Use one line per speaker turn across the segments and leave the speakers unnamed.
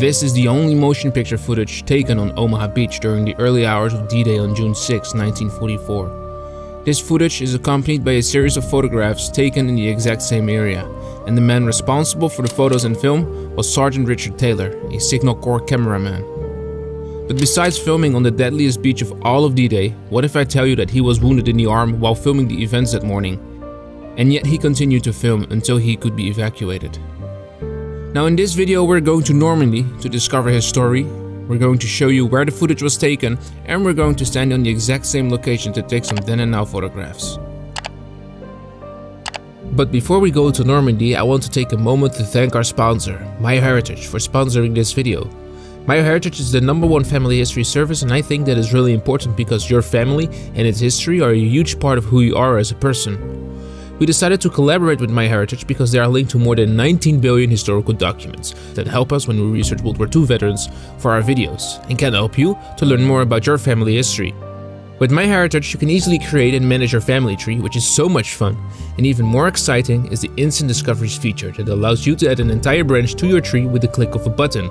This is the only motion picture footage taken on Omaha Beach during the early hours of D-Day on June 6, 1944. This footage is accompanied by a series of photographs taken in the exact same area, and the man responsible for the photos and film was Sergeant Richard Taylor, a Signal Corps cameraman. But besides filming on the deadliest beach of all of D-Day, what if I tell you that he was wounded in the arm while filming the events that morning? And yet he continued to film until he could be evacuated. Now in this video we're going to Normandy to discover his story, we're going to show you where the footage was taken, and we're going to stand on the exact same location to take some then and now photographs. But before we go to Normandy, I want to take a moment to thank our sponsor, MyHeritage, for sponsoring this video. MyHeritage is the #1 family history service, and I think that is really important because your family and its history are a huge part of who you are as a person. We decided to collaborate with MyHeritage because they are linked to more than 19 billion historical documents that help us when we research World War II veterans for our videos and can help you to learn more about your family history. With MyHeritage, you can easily create and manage your family tree, which is so much fun. And even more exciting is the Instant Discoveries feature that allows you to add an entire branch to your tree with the click of a button.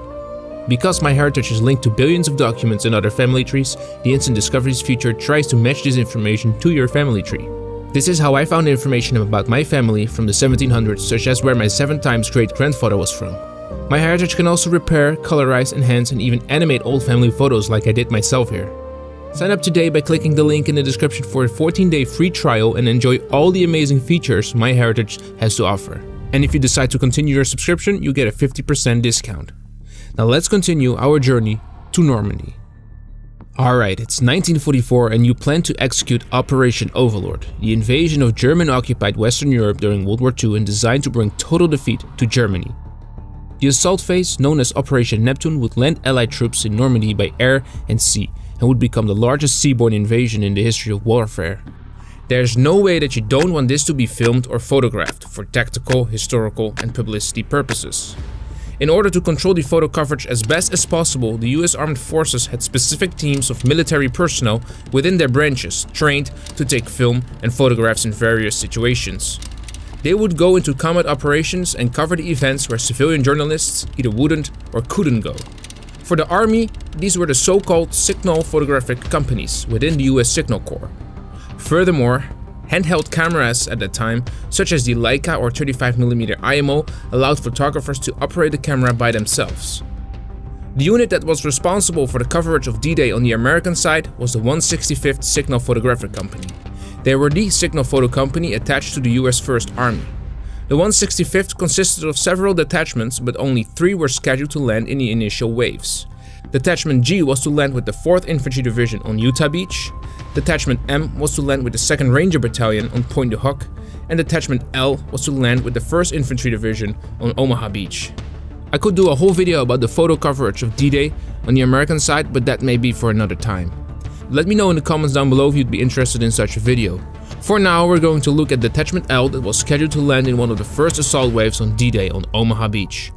Because MyHeritage is linked to billions of documents and other family trees, the Instant Discoveries feature tries to match this information to your family tree. This is how I found information about my family from the 1700s, such as where my 7 times great-grandfather was from. MyHeritage can also repair, colorize, enhance, and even animate old family photos like I did myself here. Sign up today by clicking the link in the description for a 14-day free trial and enjoy all the amazing features MyHeritage has to offer. And if you decide to continue your subscription, you get a 50% discount. Now let's continue our journey to Normandy. Alright, it's 1944 and you plan to execute Operation Overlord, the invasion of German-occupied Western Europe during World War II and designed to bring total defeat to Germany. The assault phase, known as Operation Neptune, would land Allied troops in Normandy by air and sea and would become the largest seaborne invasion in the history of warfare. There's no way that you don't want this to be filmed or photographed for tactical, historical, and publicity purposes. In order to control the photo coverage as best as possible, the US Armed Forces had specific teams of military personnel within their branches trained to take film and photographs in various situations. They would go into combat operations and cover the events where civilian journalists either wouldn't or couldn't go. For the Army, these were the so-called signal photographic companies within the US Signal Corps. Furthermore, handheld cameras at that time, such as the Leica or 35mm IMO, allowed photographers to operate the camera by themselves. The unit that was responsible for the coverage of D-Day on the American side was the 165th Signal Photographic Company. They were the signal photo company attached to the US First Army. The 165th consisted of several detachments, but only 3 were scheduled to land in the initial waves. Detachment G was to land with the 4th Infantry Division on Utah Beach, Detachment M was to land with the 2nd Ranger Battalion on Pointe du Hoc, and Detachment L was to land with the 1st Infantry Division on Omaha Beach. I could do a whole video about the photo coverage of D-Day on the American side, but that may be for another time. Let me know in the comments down below if you'd be interested in such a video. For now, we're going to look at Detachment L that was scheduled to land in one of the first assault waves on D-Day on Omaha Beach.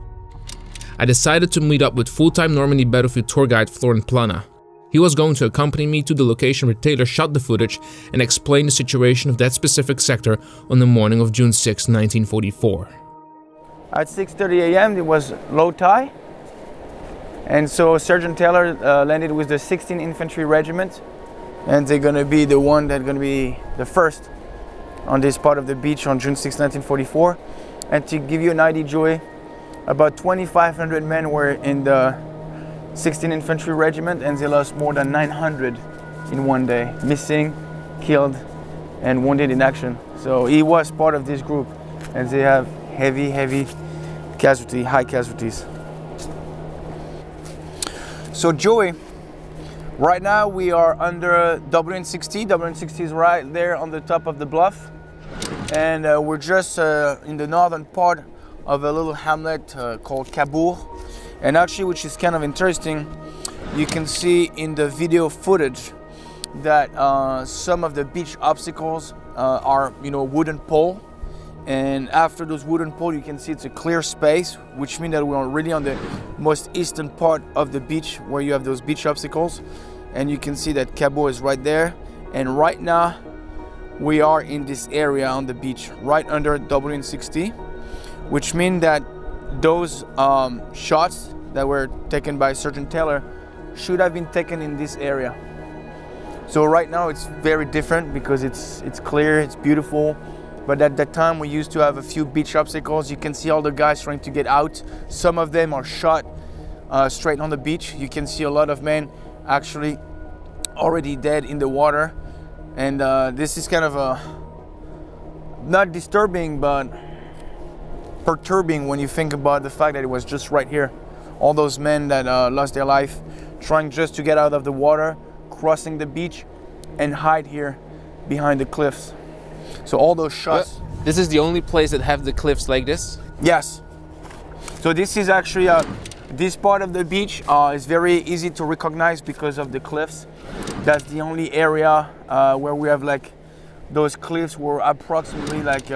I decided to meet up with full-time Normandy battlefield tour guide Florent Plana. He was going to accompany me to the location where Taylor shot the footage and explain the situation of that specific sector on the morning of June 6, 1944.
At 6:30 a.m. it was low tide, and so Sergeant Taylor landed with the 16th Infantry Regiment, and they're going to be the one that's going to be the first on this part of the beach on June 6, 1944. And to give you an idea, Joey, about 2,500 men were in the 16th Infantry Regiment, and they lost more than 900 in one day, missing, killed, and wounded in action. So he was part of this group, and they have heavy casualty, high casualties. So Joey, right now we are under WN60. WN60 is right there on the top of the bluff, and we're just in the northern part of a little hamlet called Cabourg. And actually, which is kind of interesting, you can see in the video footage that some of the beach obstacles are, wooden pole. And after those wooden pole, you can see it's a clear space, which means that we're really on the most eastern part of the beach where you have those beach obstacles. And you can see that Cabourg is right there. And right now, we are in this area on the beach, right under WN60, which means that those shots that were taken by Sergeant Taylor should have been taken in this area. So right now it's very different because it's clear, it's beautiful. But at that time we used to have a few beach obstacles. You can see all the guys trying to get out. Some of them are shot straight on the beach. You can see a lot of men actually already dead in the water. And this is kind of not disturbing, but perturbing when you think about the fact that it was just right here. All those men that lost their life trying just to get out of the water, crossing the beach and hide here behind the cliffs. So all those shots.
This is the only place that have the cliffs like this?
Yes. So this is actually this part of the beach is very easy to recognize because of the cliffs. That's the only area where we have like those cliffs were approximately like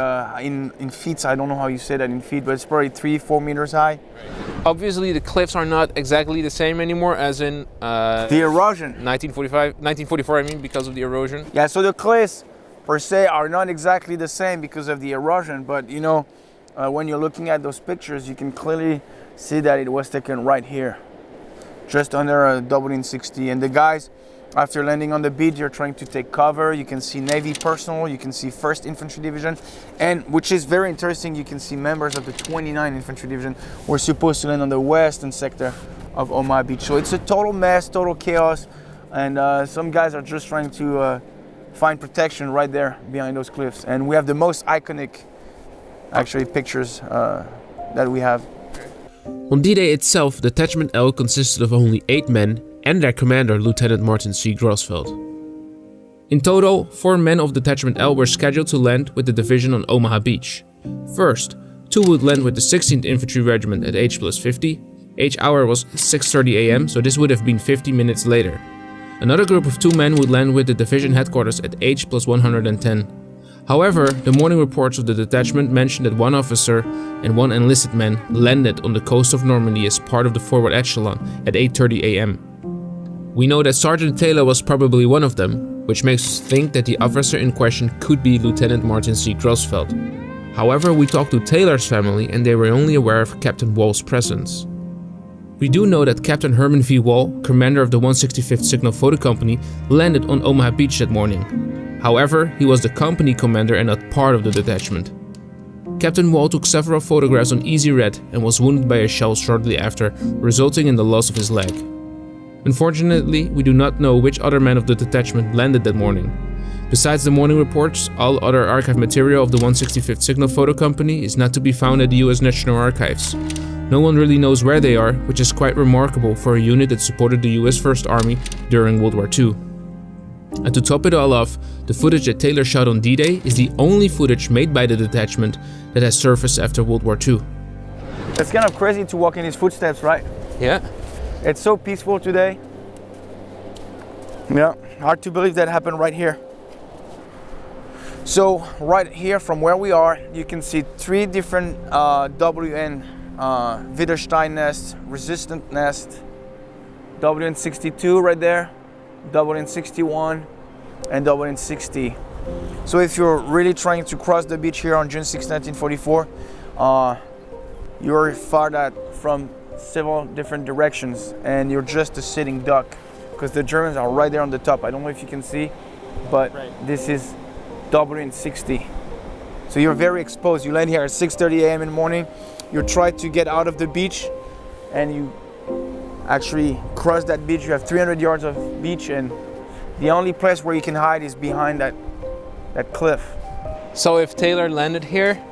in feet. I don't know how you say that in feet, but it's probably 3-4 meters high.
Obviously the cliffs are not exactly the same anymore as in
the erosion.
1944 I mean, because of the erosion.
Yeah, so the cliffs per se are not exactly the same because of the erosion, but you know, when you're looking at those pictures, you can clearly see that it was taken right here, just under a WN60. And the guys, after landing on the beach, you're trying to take cover. You can see Navy personnel, you can see 1st Infantry Division, and which is very interesting, you can see members of the 29th Infantry Division were supposed to land on the western sector of Ohama Beach. So it's a total mess, total chaos, and some guys are just trying to find protection right there behind those cliffs. And we have the most iconic, actually, pictures that we have.
On D-Day itself, Detachment L consisted of only 8 men and their commander, Lieutenant Martin C. Grossfeld. In total, 4 men of Detachment L were scheduled to land with the division on Omaha Beach. First, 2 would land with the 16th Infantry Regiment at H+50. H hour was 6:30 a.m., so this would have been 50 minutes later. Another group of 2 men would land with the division headquarters at H+110. However, the morning reports of the detachment mentioned that 1 officer and 1 enlisted man landed on the coast of Normandy as part of the forward echelon at 8:30 a.m. We know that Sergeant Taylor was probably one of them, which makes us think that the officer in question could be Lieutenant Martin C. Grossfeld. However, we talked to Taylor's family and they were only aware of Captain Wall's presence. We do know that Captain Herman V. Wall, commander of the 165th Signal Photo Company, landed on Omaha Beach that morning. However, he was the company commander and not part of the detachment. Captain Wall took several photographs on Easy Red and was wounded by a shell shortly after, resulting in the loss of his leg. Unfortunately, we do not know which other men of the detachment landed that morning. Besides the morning reports, all other archive material of the 165th Signal Photo Company is not to be found at the US National Archives. No one really knows where they are, which is quite remarkable for a unit that supported the US First Army during World War II. And to top it all off, the footage that Taylor shot on D-Day is the only footage made by the detachment that has surfaced after World War II.
It's kind of crazy to walk in his footsteps, right?
Yeah.
It's so peaceful today. Yeah, hard to believe that happened right here. So right here from where we are, you can see 3 different WN Widerstein nest, resistant nest, WN62 right there, WN61 and WN60. So if you're really trying to cross the beach here on June 6, 1944, you're fired at from several different directions and you're just a sitting duck because the Germans are right there on the top. I don't know if you can see, but this is WN60. So you're very exposed. You land here at 6:30 a.m. in the morning. You try to get out of the beach and you actually cross that beach. You have 300 yards of beach and the only place where you can hide is behind that cliff.
So if Taylor landed here,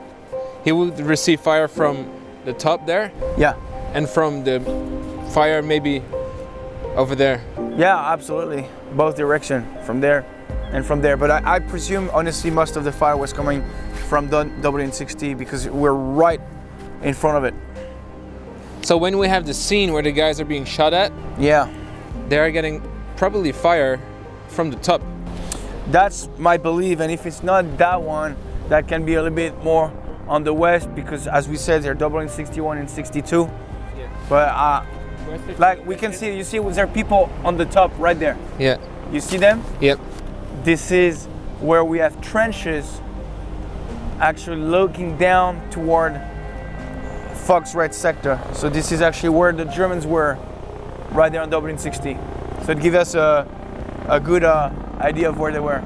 he would receive fire from the top there?
Yeah.
And from the fire maybe over there?
Yeah, absolutely. Both direction, from there and from there. But I presume, honestly, most of the fire was coming from the WN60 because we're right in front of it.
So when we have the scene where the guys are being shot at,
yeah,
they are getting probably fire from the top.
That's my belief, and if it's not that one, that can be a little bit more on the west because, as we said, they're WN61 and 62. Yeah. But like we can see, you see, there are people on the top right there.
Yeah.
You see them?
Yep.
This is where we have trenches actually looking down toward Fox Red sector. So this is actually where the Germans were, right there on Dublin 60. So it gives us a good idea of where they were.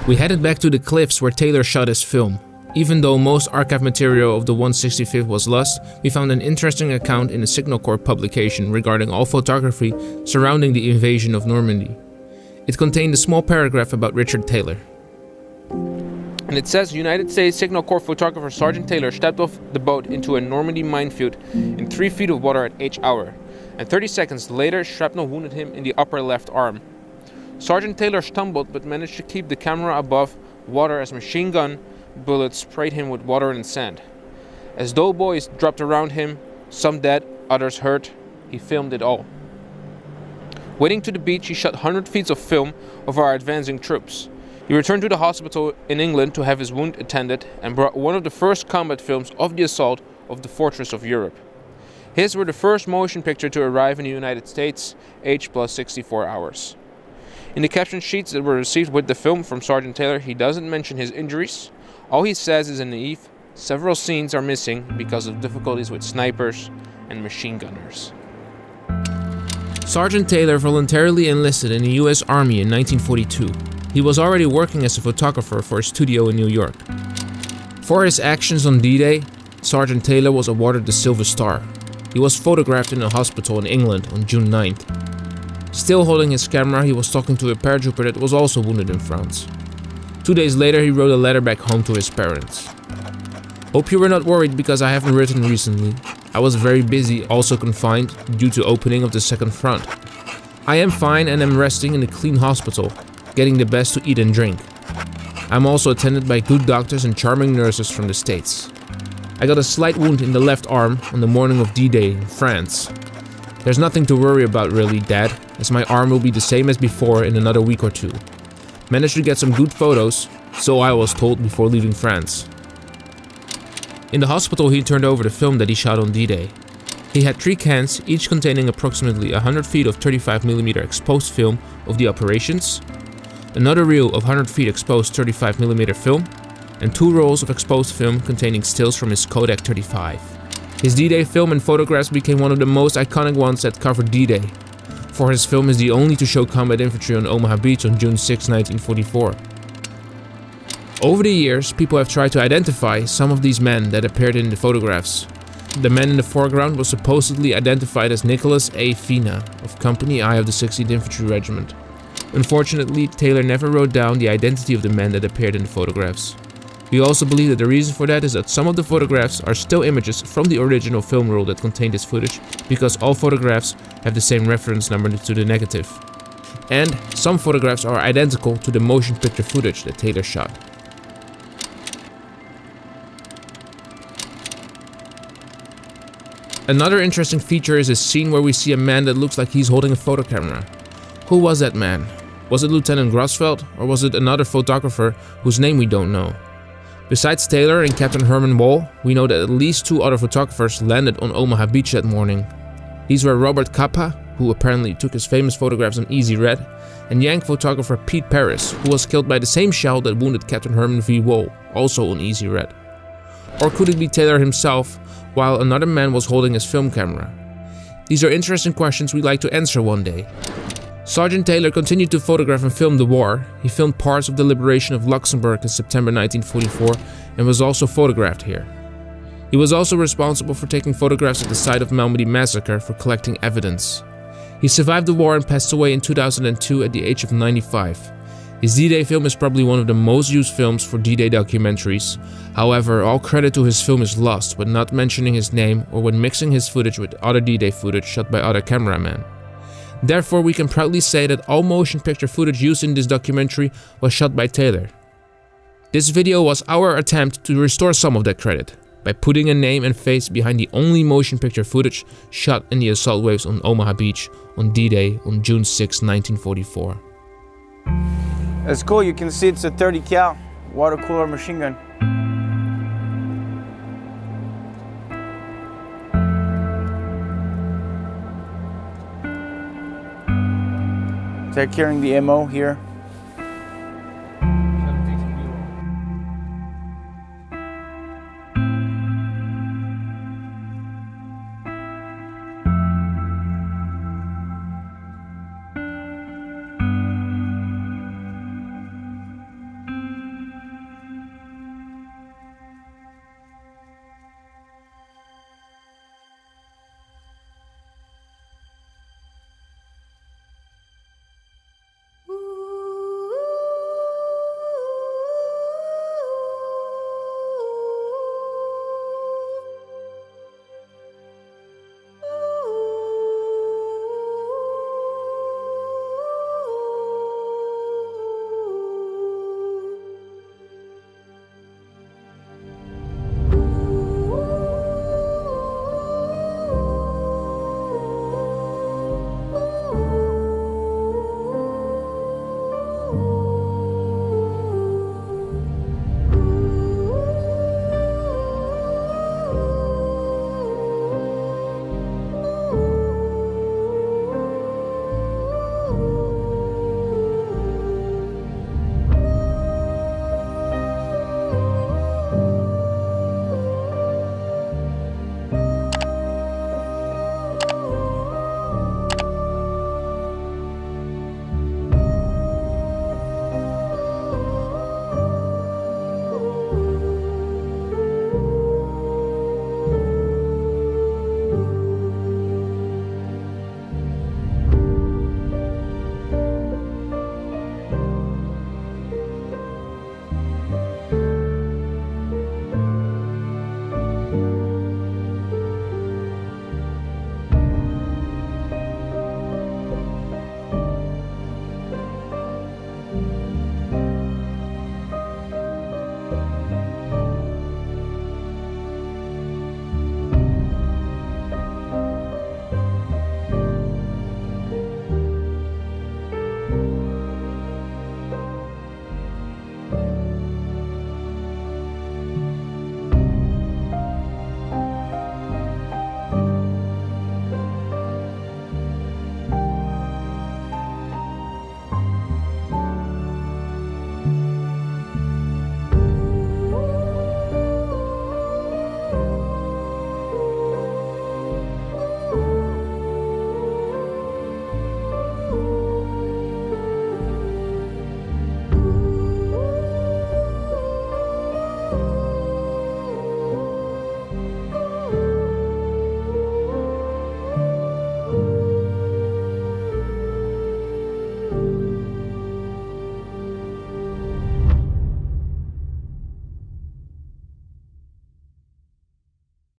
We headed back to the cliffs where Taylor shot his film. Even though most archive material of the 165th was lost, we found an interesting account in a Signal Corps publication regarding all photography surrounding the invasion of Normandy. It contained a small paragraph about Richard Taylor. And it says, United States Signal Corps photographer Sergeant Taylor stepped off the boat into a Normandy minefield in 3 feet of water at each hour, and 30 seconds later shrapnel wounded him in the upper left arm. Sergeant Taylor stumbled but managed to keep the camera above water as machine gun bullets sprayed him with water and sand. As doughboys dropped around him, some dead, others hurt, he filmed it all. Wading to the beach, he shot 100 feet of film of our advancing troops. He returned to the hospital in England to have his wound attended and brought one of the first combat films of the assault of the fortress of Europe. His were the first motion picture to arrive in the United States, age plus 64 hours. In the caption sheets that were received with the film from Sergeant Taylor, he doesn't mention his injuries. All he says is in naive, several scenes are missing because of difficulties with snipers and machine gunners. Sergeant Taylor voluntarily enlisted in the US Army in 1942. He was already working as a photographer for a studio in New York. For his actions on D-Day, Sergeant Taylor was awarded the Silver Star. He was photographed in a hospital in England on June 9th. Still holding his camera, he was talking to a paratrooper that was also wounded in France. 2 days later, he wrote a letter back home to his parents. Hope you were not worried because I haven't written recently. I was very busy, also confined, due to opening of the second front. I am fine and am resting in a clean hospital, getting the best to eat and drink. I'm also attended by good doctors and charming nurses from the States. I got a slight wound in the left arm on the morning of D-Day in France. There's nothing to worry about really, Dad, as my arm will be the same as before in another week or 2. Managed to get some good photos, so I was told before leaving France. In the hospital he turned over the film that he shot on D-Day. He had 3 cans, each containing approximately 100 feet of 35mm exposed film of the operations, another reel of 100 feet exposed 35mm film, and 2 rolls of exposed film containing stills from his Kodak 35. His D-Day film and photographs became one of the most iconic ones that covered D-Day, for his film is the only to show combat infantry on Omaha Beach on June 6, 1944. Over the years, people have tried to identify some of these men that appeared in the photographs. The man in the foreground was supposedly identified as Nicholas A. Fina of Company I of the 16th Infantry Regiment. Unfortunately, Taylor never wrote down the identity of the men that appeared in the photographs. We also believe that the reason for that is that some of the photographs are still images from the original film roll that contained this footage, because all photographs have the same reference number to the negative. And some photographs are identical to the motion picture footage that Taylor shot. Another interesting feature is a scene where we see a man that looks like he's holding a photo camera. Who was that man? Was it Lieutenant Grosfeld, or was it another photographer whose name we don't know? Besides Taylor and Captain Herman Wall, we know that at least 2 other photographers landed on Omaha Beach that morning. These were Robert Capa, who apparently took his famous photographs on Easy Red, and Yank photographer Pete Paris, who was killed by the same shell that wounded Captain Herman V. Wall, also on Easy Red. Or could it be Taylor himself, while another man was holding his film camera? These are interesting questions we'd like to answer one day. Sergeant Taylor continued to photograph and film the war. He filmed parts of the liberation of Luxembourg in September 1944 and was also photographed here. He was also responsible for taking photographs at the site of Malmedy massacre for collecting evidence. He survived the war and passed away in 2002 at the age of 95. His D-Day film is probably one of the most used films for D-Day documentaries. However, all credit to his film is lost when not mentioning his name or when mixing his footage with other D-Day footage shot by other cameramen. Therefore, we can proudly say that all motion picture footage used in this documentary was shot by Taylor. This video was our attempt to restore some of that credit, by putting a name and face behind the only motion picture footage shot in the assault waves on Omaha Beach on D-Day on June 6, 1944.
That's cool, you can see it's a 30 cal water cooler machine gun. They're carrying the MO here.